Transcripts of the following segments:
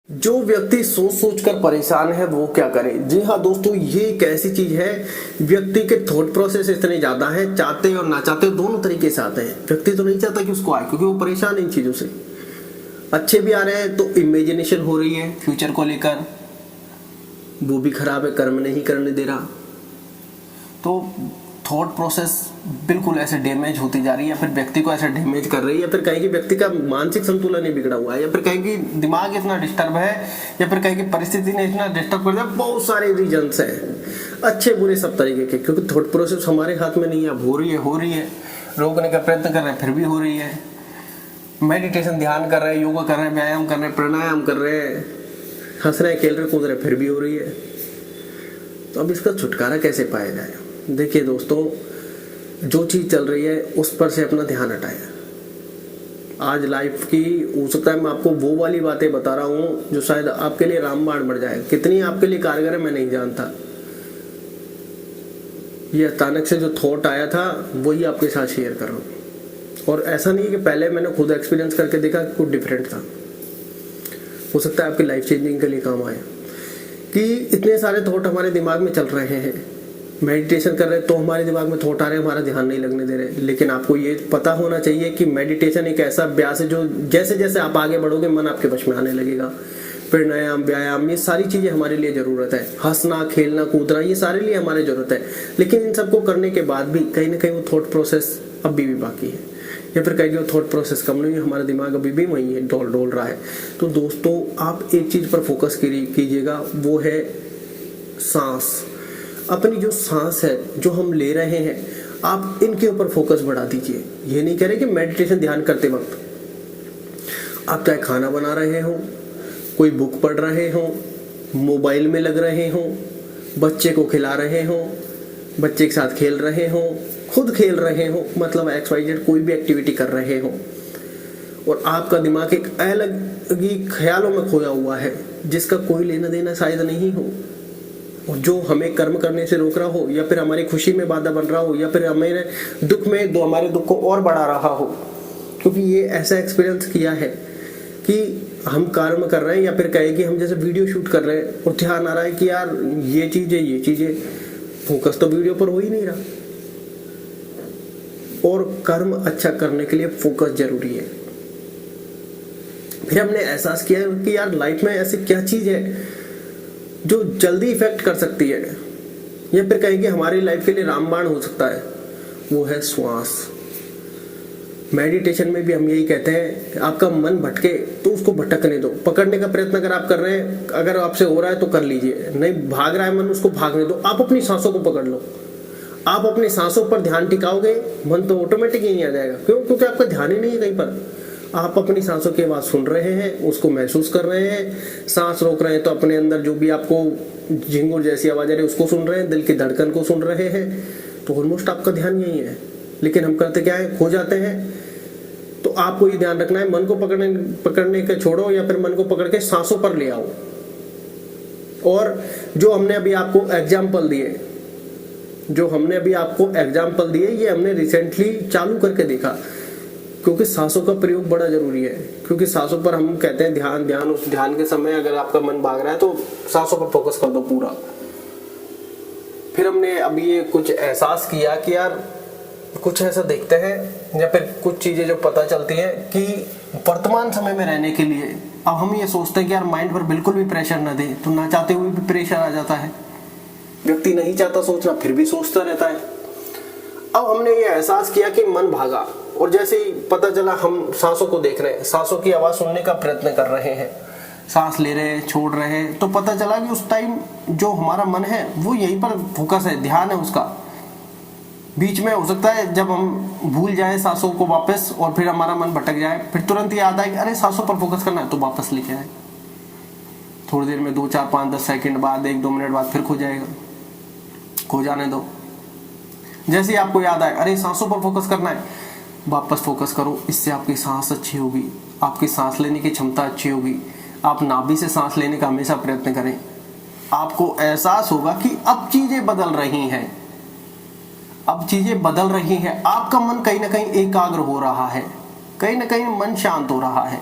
जो व्यक्ति सोच सोच कर परेशान है वो क्या करे। जी हाँ दोस्तों, ये एक ऐसी चीज है, व्यक्ति के थॉट प्रोसेस इतने ज्यादा है, चाहते और ना चाहते दोनों तरीके से आते हैं। व्यक्ति तो नहीं चाहता कि उसको आए, क्योंकि वो परेशान है इन चीजों से। अच्छे भी आ रहे हैं तो इमेजिनेशन हो रही है फ्यूचर को लेकर, वो भी खराब है, कर्म नहीं करने दे रहा। तो थॉट प्रोसेस बिल्कुल ऐसे डैमेज होती जा रही है, या फिर व्यक्ति को ऐसे डैमेज कर रही है, या फिर कहीं कि व्यक्ति का मानसिक संतुलन ही बिगड़ा हुआ है, या फिर कहीं कि दिमाग इतना डिस्टर्ब है, या फिर कहीं की परिस्थिति ने इतना डिस्टर्ब कर दिया। बहुत सारे रीजंस हैं, अच्छे बुरे सब तरीके के, क्योंकि थॉट प्रोसेस हमारे हाथ में नहीं है। अब हो रही है, रोकने का प्रयत्न कर रहे हैं फिर भी हो रही है। मेडिटेशन ध्यान कर रहे हैं, योगा कर रहे हैं, व्यायाम कर रहे हैं, प्राणायाम कर रहे हैं, हंस रहे हैं, खेल रहे कूद रहे, फिर भी हो रही है। तो अब इसका छुटकारा कैसे पाया जाए? देखिए दोस्तों, जो चीज चल रही है उस पर से अपना ध्यान हटाए। आज लाइफ की हो सकता है मैं आपको वो वाली बातें बता रहा हूं जो शायद आपके लिए रामबाण बढ़ जाए। कितनी आपके लिए कारगर है मैं नहीं जानता। ये अचानक से जो थॉट आया था वही आपके साथ शेयर कर रहा हूं। और ऐसा नहीं है कि पहले मैंने खुद एक्सपीरियंस करके देखा कि कुछ डिफरेंट था। हो सकता है आपकी लाइफ चेंजिंग के लिए काम आए। कि इतने सारे थॉट हमारे दिमाग में चल रहे हैं, मेडिटेशन कर रहे हैं तो हमारे दिमाग में थॉट आ रहे हैं, हमारा ध्यान नहीं लगने दे रहे। लेकिन आपको ये पता होना चाहिए कि मेडिटेशन एक ऐसा अभ्यास है जो जैसे जैसे आप आगे बढ़ोगे मन आपके वश में आने लगेगा। प्राणायाम, व्यायाम, ये सारी चीजें हमारे लिए जरूरत है। हंसना, खेलना, कूदना, ये सारे लिए हमारे जरूरत है। लेकिन इन सबको करने के बाद भी कहीं ना कहीं वो थॉट प्रोसेस अभी भी बाकी है, या फिर कहीं वो थॉट प्रोसेस कम नहीं है, हमारा दिमाग अभी भी वही है, डोल रहा है। तो दोस्तों, आप एक चीज पर फोकस कीजिएगा, वो है सांस। अपनी जो सांस है जो हम ले रहे हैं, आप इनके ऊपर फोकस बढ़ा दीजिए। ये नहीं कह रहे कि मेडिटेशन ध्यान करते वक्त आप चाहे खाना बना रहे हो, कोई बुक पढ़ रहे हो, मोबाइल में लग रहे हो, बच्चे को खिला रहे हो, बच्चे के साथ खेल रहे हो, खुद खेल रहे हो, मतलब XYZ कोई भी एक्टिविटी कर रहे हो, और आपका दिमाग एक अलग ही ख्यालों में खोया हुआ है जिसका कोई लेना देना शायद नहीं हो, और जो हमें कर्म करने से रोक रहा हो, या फिर हमारी खुशी में बाधा बन रहा हो, या फिर हमारे दुख में हमारे दुख को और बढ़ा रहा हो। क्योंकि ये ऐसा एक्सपीरियंस किया है कि हम कर्म कर रहे हैं, या फिर कहे कि हम जैसे वीडियो शूट कर रहे हैं और ध्यान आ रहा है कि यार ये चीजें, फोकस तो वीडियो पर हो ही नहीं रहा। और कर्म अच्छा करने के लिए फोकस जरूरी है। फिर हमने एहसास किया कि यार लाइफ में ऐसी क्या चीज है जो जल्दी इफेक्ट कर सकती है, या फिर कहें कि हमारी लाइफ के लिए रामबाण हो सकता है, वो है श्वास। मेडिटेशन में भी हम यही कहते हैं, आपका मन भटके तो उसको भटकने दो। पकड़ने का प्रयत्न अगर आप कर रहे हैं, अगर आपसे हो रहा है तो कर लीजिए, नहीं भाग रहा है मन, उसको भागने दो। आप अपनी सांसों को पकड़ लो। आप अपनी सांसों पर ध्यान टिकाओगे, मन तो ऑटोमेटिक ही नहीं आ जाएगा। क्यों? क्योंकि आपका ध्यान ही नहीं है कहीं पर। आप अपनी सांसों की आवाज सुन रहे हैं, उसको महसूस कर रहे हैं। सांस रोक रहे हैं तो अपने अंदर जो भी आपको झिंगुर जैसी आवाज आ रही है उसको सुन रहे हैं, दिल की धड़कन को सुन रहे हैं। तो ऑलमोस्ट आपका ध्यान यही है। लेकिन हम करते क्या है, खो जाते हैं। तो आपको ये ध्यान रखना है, मन को पकड़ने के छोड़ो, या फिर मन को पकड़ के सांसों पर ले आओ। और जो हमने अभी आपको एग्जाम्पल दिए, ये हमने रिसेंटली चालू करके देखा, क्योंकि सांसों का प्रयोग बड़ा जरूरी है। क्योंकि सांसों पर हम कहते हैं ध्यान, उस ध्यान के समय अगर आपका मन भाग रहा है तो सांसों पर फोकस कर दो पूरा। फिर हमने अभी ये कुछ एहसास किया कि यार कुछ ऐसा देखते हैं, या फिर कुछ चीजें जो पता चलती है कि वर्तमान समय में रहने के लिए अब हम ये सोचते हैं कि यार माइंड पर बिल्कुल भी प्रेशर न दे, तो ना चाहते हुए भी प्रेशर आ जाता है। व्यक्ति नहीं चाहता सोचना, फिर भी सोचता रहता है। अब हमने ये एहसास किया कि मन भागा, और जैसे ही पता चला हम सांसों को देख रहे हैं, सांसों की आवाज सुनने का प्रयत्न कर रहे हैं, सांस ले रहे हैं, छोड़ रहे हैं, तो पता चला कि उस टाइम जो हमारा मन है वो यहीं पर फोकस है, ध्यान है उसका। बीच में हो सकता है जब हम भूल जाए सांसों को वापस, और फिर हमारा मन भटक जाए, फिर तुरंत याद आए कि अरे सांसों पर फोकस करना है, तो वापस लेके आए। थोड़ी देर में 2, 4, 5, 10 सेकंड बाद, 1-2 मिनट बाद फिर खो जाएगा। खो जाने दो। जैसे ही आपको याद आए अरे सांसों पर फोकस करना है, वापस फोकस करो। इससे आपकी सांस अच्छी होगी, आपकी सांस लेने की क्षमता अच्छी होगी। आप नाभि से सांस लेने का हमेशा प्रयत्न करें। आपको एहसास होगा कि अब चीजें बदल रही हैं, आपका मन कहीं ना कहीं एकाग्र हो रहा है, कहीं ना कहीं मन शांत हो रहा है।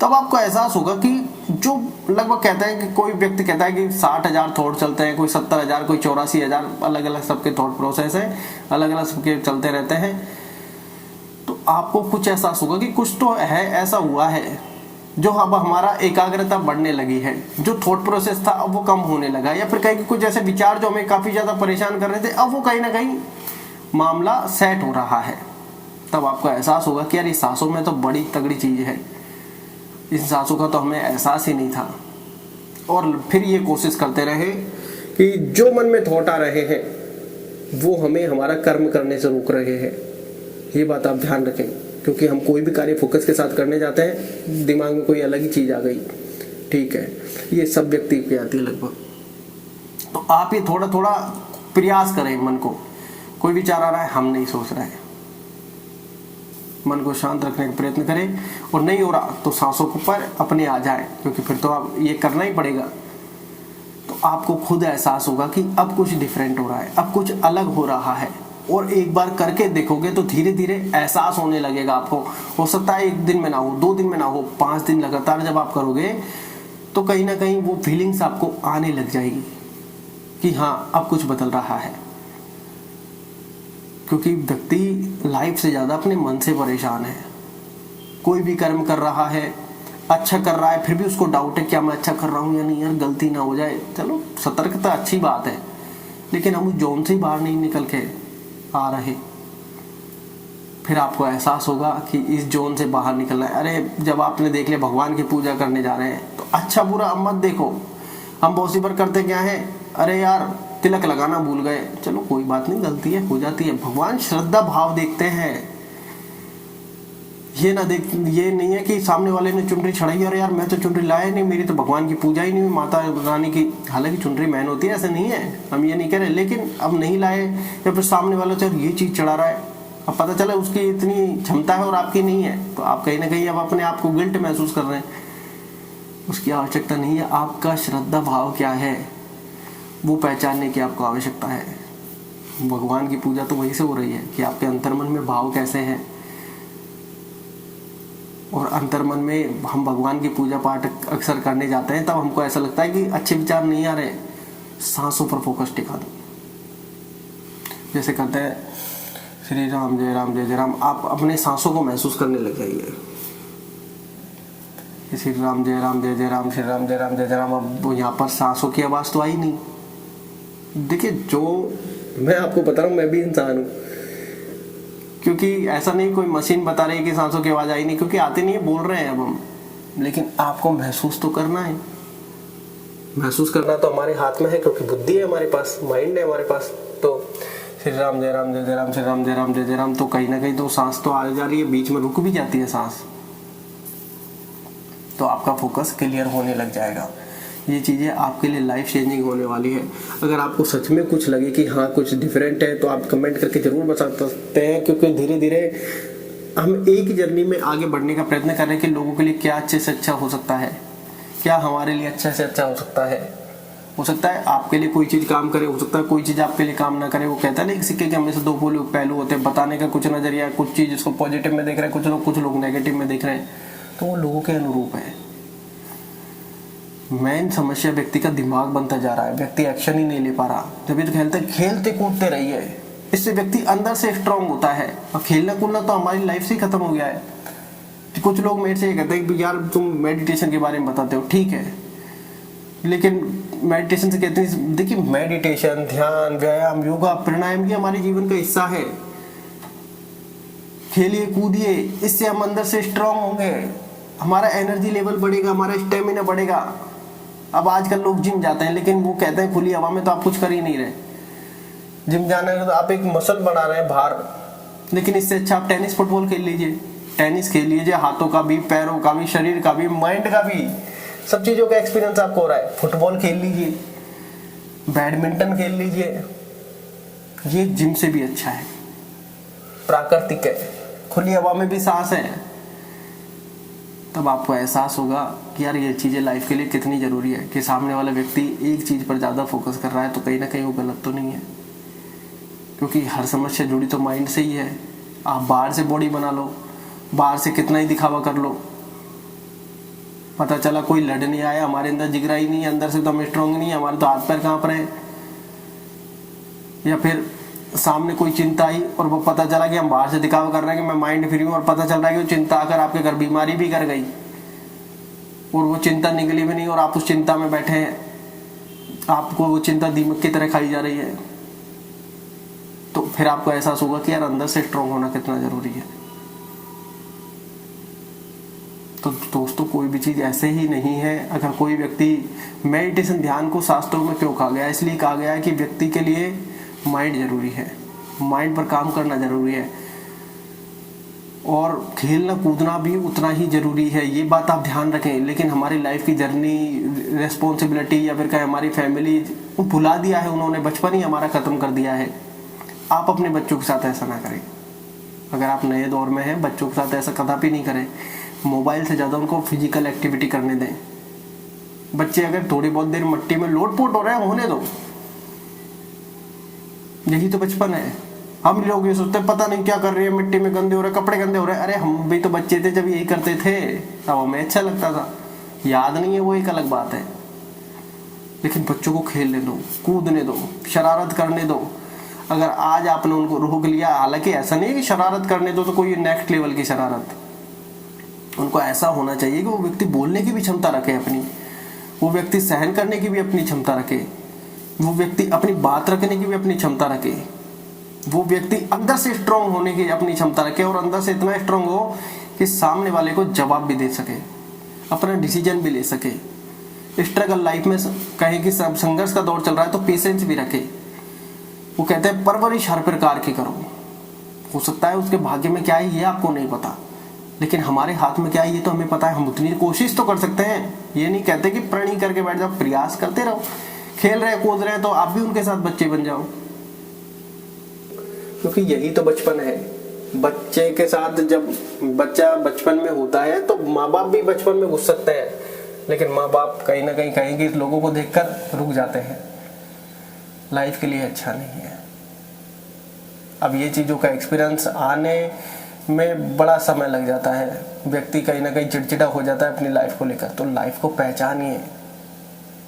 तब आपको एहसास होगा कि जो लगभग कहता है कि कोई व्यक्ति कहता है कि 60,000 थॉट चलते हैं, कोई 70,000, कोई 84,000, अलग अलग सबके थॉट प्रोसेस है, अलग अलग सबके चलते रहते हैं। तो आपको कुछ एहसास होगा कि कुछ तो है, ऐसा हुआ है जो अब हमारा एकाग्रता बढ़ने लगी है, जो थॉट प्रोसेस था अब वो कम होने लगा, या फिर कहीं कुछ ऐसे विचार जो हमें काफी ज्यादा परेशान कर रहे थे अब वो कहीं ना कहीं मामला सेट हो रहा है। तब आपको एहसास होगा कि यार ये सांसों में तो बड़ी तगड़ी चीज है, इन सांसों का तो हमें एहसास ही नहीं था। और फिर ये कोशिश करते रहे कि जो मन में थॉट आ रहे हैं वो हमें हमारा कर्म करने से रोक रहे हैं। ये बात आप ध्यान रखें, क्योंकि हम कोई भी कार्य फोकस के साथ करने जाते हैं, दिमाग में कोई अलग ही चीज आ गई, ठीक है, ये सब व्यक्ति पे आती है लगभग। तो आप ये थोड़ा थोड़ा प्रयास करें, मन को कोई विचार आ रहा है हम नहीं सोच रहे हैं, मन को शांत रखने का प्रयत्न करें, और नहीं हो रहा तो सांसों के ऊपर अपने आ जाए, क्योंकि फिर तो आप ये करना ही पड़ेगा। तो आपको खुद एहसास होगा कि अब कुछ डिफरेंट हो रहा है, अब कुछ अलग हो रहा है, और एक बार करके देखोगे तो धीरे धीरे एहसास होने लगेगा आपको। हो सकता है 1 दिन में ना हो, 2 दिन में ना हो, 5 दिन लगातार जब आप करोगे तो कहीं ना कहीं वो फीलिंग्स आपको आने लग जाएगी कि हाँ अब कुछ बदल रहा है। क्योंकि व्यक्ति लाइफ से ज्यादा अपने मन से परेशान है। कोई भी कर्म कर रहा है, अच्छा कर रहा है, फिर भी उसको डाउट है क्या मैं अच्छा कर रहा हूँ या नहीं, यार गलती ना हो जाए। चलो सतर्कता अच्छी बात है, लेकिन हम उस जोन से ही बाहर नहीं निकल के आ रहे। फिर आपको एहसास होगा कि इस जोन से बाहर निकलना है। अरे जब आपने देख लिया भगवान की पूजा करने जा रहे हैं तो अच्छा बुरा अब मत देखो। हम बहुत सी बार करते क्या है, अरे यार तिलक लगाना भूल गए, चलो कोई बात नहीं, गलती है, हो जाती है। भगवान श्रद्धा भाव देखते हैं, ये नहीं है कि सामने वाले ने चुनरी चढ़ाई और यार मैं तो चुनरी लाया नहीं, मेरी तो भगवान की पूजा ही नहीं हुई, माता रानी की। हालांकि चुनरी मैन होती है, ऐसा नहीं है, हम ये नहीं कह रहे, लेकिन अब नहीं लाए या फिर सामने वाला चल ये चीज चढ़ा रहा है, अब पता चला उसकी इतनी क्षमता है और आपकी नहीं है, तो आप कहीं ना कहीं अब अपने आप को गिल्ट महसूस कर रहे हैं। उसकी आवश्यकता नहीं है। आपका श्रद्धा भाव क्या है वो पहचानने की आपको आवश्यकता है। भगवान की पूजा तो वहीं से हो रही है कि आपके अंतर्मन में भाव कैसे हैं। और अंतर्मन में हम भगवान की पूजा पाठ अक्सर करने जाते हैं, तब हमको ऐसा लगता है कि अच्छे विचार नहीं आ रहे, सांसों पर फोकस टिका दो। जैसे कहते हैं श्री राम जय राम जय जय राम, आप अपने सांसों को महसूस करने लग जाइए। श्री राम जय राम जय जय राम, श्री राम जय राम जय जय राम। अब यहाँ पर सांसों की आवाज तो आई नहीं। देखिए जो मैं आपको बता रहा हूँ, मैं भी इंसान हूँ, क्योंकि ऐसा नहीं कोई मशीन बता रही है कि सांसों की आवाज आई नहीं, क्योंकि आती नहीं है, बोल रहे हैं अब हम, लेकिन आपको महसूस तो करना है। महसूस करना तो हमारे हाथ में है, क्योंकि बुद्धि है हमारे पास, माइंड है हमारे पास। तो श्री राम जय राम जय जय राम, श्री राम जय राम जय जय राम, तो कहीं ना कहीं तो सांस तो आ जा रही है, बीच में रुक भी जाती है सांस, तो आपका फोकस क्लियर होने लग जाएगा। ये चीज़ें आपके लिए लाइफ चेंजिंग होने वाली है। अगर आपको सच में कुछ लगे कि हाँ कुछ डिफरेंट है, तो आप कमेंट करके जरूर बता सकते हैं, क्योंकि धीरे धीरे हम एक ही जर्नी में आगे बढ़ने का प्रयत्न कर रहे हैं कि लोगों के लिए क्या अच्छे से अच्छा हो सकता है, क्या हमारे लिए अच्छे से अच्छा हो सकता है। हो सकता है आपके लिए कोई चीज़ काम करे, हो सकता है कोई चीज़ आपके लिए काम ना करे। वो कहता है ना एक सिक्के के हमेशा 2 पहलू होते हैं, बताने का कुछ नजरिया, कुछ चीज़ इसको पॉजिटिव में देख रहे हैं, कुछ लोग नेगेटिव में देख रहे हैं, तो वो लोगों के अनुरूप है। मेन समस्या व्यक्ति का दिमाग बनता जा रहा है, व्यक्ति एक्शन ही नहीं ले पा रहा। जब ये तो खेलते कूदते रहिए, इससे व्यक्ति अंदर से स्ट्रांग होता है। और खेलना कूदना तो हमारी लाइफ से ही खत्म हो गया है। कुछ लोग मेरे से ये कहते हैं कि यार तुम मेडिटेशन के बारे में बताते हो, ठीक है, लेकिन मेडिटेशन से कहते हैं, देखिए मेडिटेशन, ध्यान, व्यायाम, योगा, प्राणायाम ये हमारे जीवन का हिस्सा है। खेलिए कूदिए, इससे हम अंदर से स्ट्रांग होंगे, हमारा एनर्जी लेवल बढ़ेगा, हमारा स्टेमिना बढ़ेगा। अब आजकल लोग जिम जाते हैं, लेकिन वो कहते हैं खुली हवा में तो आप कुछ कर ही नहीं रहे। जिम जाना है तो आप एक मसल बना रहे हैं बाहर, लेकिन इससे अच्छा आप टेनिस फुटबॉल खेल लीजिए। टेनिस खेल लीजिए, हाथों का भी, पैरों का भी, शरीर का भी, माइंड का भी, सब चीजों का एक्सपीरियंस आपको हो रहा है। फुटबॉल खेल लीजिए, बैडमिंटन खेल लीजिए, ये जिम से भी अच्छा है, प्राकृतिक है, खुली हवा में भी सांस है। तब आपको एहसास होगा कि यार ये चीज़ें लाइफ के लिए कितनी ज़रूरी है, कि सामने वाला व्यक्ति एक चीज़ पर ज़्यादा फोकस कर रहा है तो कहीं ना कहीं वो गलत तो नहीं है, क्योंकि हर समस्या जुड़ी तो माइंड से ही है। आप बाहर से बॉडी बना लो, बाहर से कितना ही दिखावा कर लो, पता चला कोई लड़ने आया, हमारे अंदर जिगरा ही नहीं है, अंदर से तो हम स्ट्रांग नहीं है, हमारे तो हाथ पैर कांप रहे हैं। या फिर सामने कोई चिंता आई और वो पता चला कि हम बाहर से दिखावा कर रहे हैं कि मैं माइंड फ्री हूँ, और पता चल रहा है कि वो चिंता आकर आपके घर बीमारी भी कर गई और वो चिंता निकली भी नहीं और आप उस चिंता में बैठे हैं, आपको वो चिंता दीमक की तरह खाई जा रही है। तो फिर आपको एहसास होगा कि यार अंदर से स्ट्रांग होना कितना जरूरी है। तो दोस्तों, कोई भी चीज ऐसे ही नहीं है। अगर कोई व्यक्ति मेडिटेशन, ध्यान को शास्त्रों में क्यों कहा गया है? इसलिए कहा गया है कि व्यक्ति के लिए माइंड जरूरी है, माइंड पर काम करना जरूरी है, और खेलना कूदना भी उतना ही जरूरी है। ये बात आप ध्यान रखें। लेकिन हमारी लाइफ की जर्नी, रिस्पॉन्सिबिलिटी या फिर कहें हमारी फैमिली, वो भुला दिया है उन्होंने, बचपन ही हमारा खत्म कर दिया है। आप अपने बच्चों के साथ ऐसा ना करें। अगर आप नए दौर में हैं, बच्चों के साथ ऐसा कदापि नहीं करें। मोबाइल से ज़्यादा उनको फिजिकल एक्टिविटी करने दें। बच्चे अगर थोड़ी बहुत देर मिट्टी में लोट-पोट हो रहे हैं, होने दो, यही तो बचपन है। हम लोग ये सोचते हैं पता नहीं क्या कर रही है, मिट्टी में गंदे हो रहे, कपड़े गंदे हो रहे। अरे हम भी तो बच्चे थे जब यही करते थे, तब हमें अच्छा लगता था। याद नहीं है वो एक अलग बात है। लेकिन बच्चों को खेलने दो, कूदने दो, शरारत करने दो। अगर आज आपने उनको रोक लिया, हालांकि ऐसा नहीं है कि शरारत करने दो तो कोई नेक्स्ट लेवल की शरारत, उनको ऐसा होना चाहिए कि वो व्यक्ति बोलने की भी क्षमता रखे अपनी, वो व्यक्ति सहन करने की भी अपनी क्षमता रखे, वो व्यक्ति अपनी बात रखने की भी अपनी क्षमता रखे, वो व्यक्ति अंदर से स्ट्रांग होने की अपनी क्षमता रखे, और अंदर से इतना स्ट्रांग हो कि सामने वाले को जवाब भी दे सके, अपना डिसीजन भी ले सके। स्ट्रगल लाइफ में कहें कि संघर्ष का दौर चल रहा है तो पेशेंस भी रखे। वो कहते हैं परवरिश हर प्रकार की करो। हो सकता है उसके भाग्य में क्या है ये आपको नहीं पता, लेकिन हमारे हाथ में क्या है ये तो हमें पता है। हम उतनी कोशिश तो कर सकते हैं। ये नहीं कहते कि प्रण करके बैठ जाओ, प्रयास करते रहो। खेल रहे कूद रहे तो आप भी उनके साथ बच्चे बन जाओ, क्योंकि यही तो बचपन है। बच्चे के साथ जब बच्चा बचपन में होता है तो माँ बाप भी बचपन में घुस सकते हैं, लेकिन माँ बाप कहीं ना कहीं कहेंगे लोगों को देखकर रुक जाते हैं। लाइफ के लिए अच्छा नहीं है। अब ये चीज़ों का एक्सपीरियंस आने में बड़ा समय लग जाता है। व्यक्ति कहीं ना कहीं चिड़चिड़ा हो जाता है अपनी लाइफ को लेकर। तो लाइफ को पहचानिए,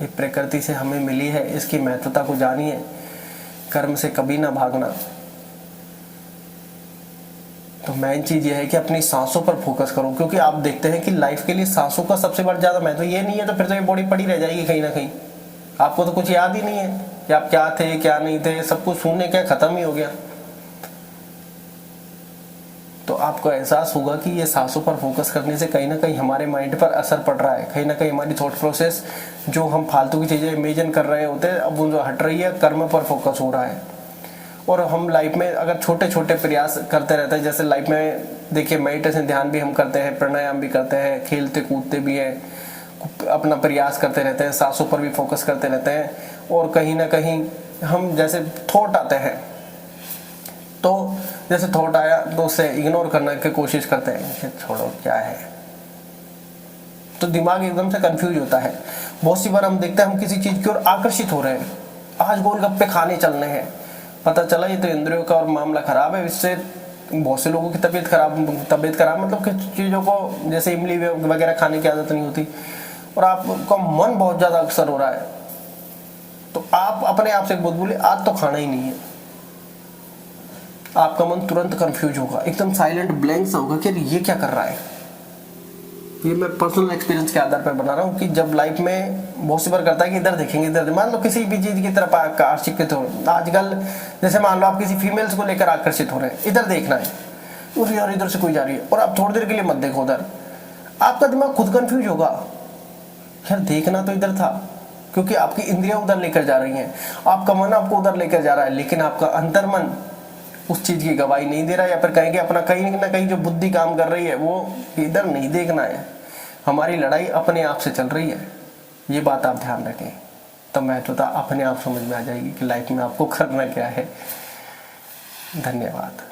ये प्रकृति से हमें मिली है, इसकी महत्वता को जानिए। कर्म से कभी ना भागना। तो मेन चीज ये है कि अपनी सांसों पर फोकस करो, क्योंकि आप देखते हैं कि लाइफ के लिए सांसों का सबसे बड़ा ज्यादा महत्व। ये नहीं है तो फिर तो ये बॉडी पड़ी रह जाएगी कहीं ना कहीं। आपको तो कुछ याद ही नहीं है कि आप क्या थे क्या नहीं थे, सब कुछ शून्य क्या खत्म ही हो गया। तो आपको एहसास होगा कि ये सांसों पर फोकस करने से कहीं ना कहीं हमारे माइंड पर असर पड़ रहा है। कहीं ना कहीं हमारी थॉट प्रोसेस, जो हम फालतू की चीजें इमेजिन कर रहे होते हैं, अब वो जो हट रही है, कर्म पर फोकस हो रहा है। और हम लाइफ में अगर छोटे छोटे प्रयास करते रहते हैं, जैसे लाइफ में देखिए मेडिटेशन, ध्यान भी हम करते हैं, प्राणायाम भी करते हैं, खेलते कूदते भी हैं, अपना प्रयास करते रहते हैं, सांसों पर भी फोकस करते रहते हैं, और कहीं ना कहीं हम जैसे थॉट आते हैं तो जैसे थॉट आया तो उसे इग्नोर करने की कोशिश करते हैं, छोड़ो क्या है, तो दिमाग एकदम से कंफ्यूज होता है। बहुत सी बार हम देखते हैं हम किसी चीज की ओर आकर्षित हो रहे हैं, आज गोलगप्पे खाने चलने हैं, पता चला ये तो इंद्रियों का और मामला खराब है। इससे बहुत से लोगों की तबीयत खराब मतलब कुछ चीज़ों को जैसे इमली वगैरह खाने की आदत नहीं होती, और आपका मन बहुत ज़्यादा अक्सर हो रहा है, तो आप अपने आप से बहुत बोले आज तो खाना ही नहीं है। आपका मन तुरंत कंफ्यूज होगा, एकदम साइलेंट ब्लैंक सा होगा कि ये क्या कर रहा है। ये मैं पर्सनल एक्सपीरियंस के आधार पर बना रहा हूँ कि जब लाइफ में बहुत सी बार करता है कि इधर देखेंगे इधर, मान लो किसी भी चीज की तरफ आकर्षित हो, आजकल जैसे मान लो आप किसी फीमेल्स को लेकर आकर्षित हो रहे हैं, इधर देखना है, उस यार इधर से कोई जा रही है, और आप थोड़ी देर के लिए मत देखो उधर, आपका दिमाग खुद कंफ्यूज होगा, यार देखना तो इधर था, क्योंकि आपकी इंद्रियां उधर लेकर जा रही हैं, आपका मन आपको उधर लेकर जा रहा है, लेकिन आपका अंतर्मन उस चीज की गवाही नहीं दे रहा है, या फिर कहेंगे अपना कहीं ना कहीं जो बुद्धि काम कर रही है वो इधर नहीं देखना है। हमारी लड़ाई अपने आप से चल रही है, ये बात आप ध्यान रखें, तो महत्वता अपने आप समझ में आ जाएगी कि लाइफ में आपको करना क्या है। धन्यवाद।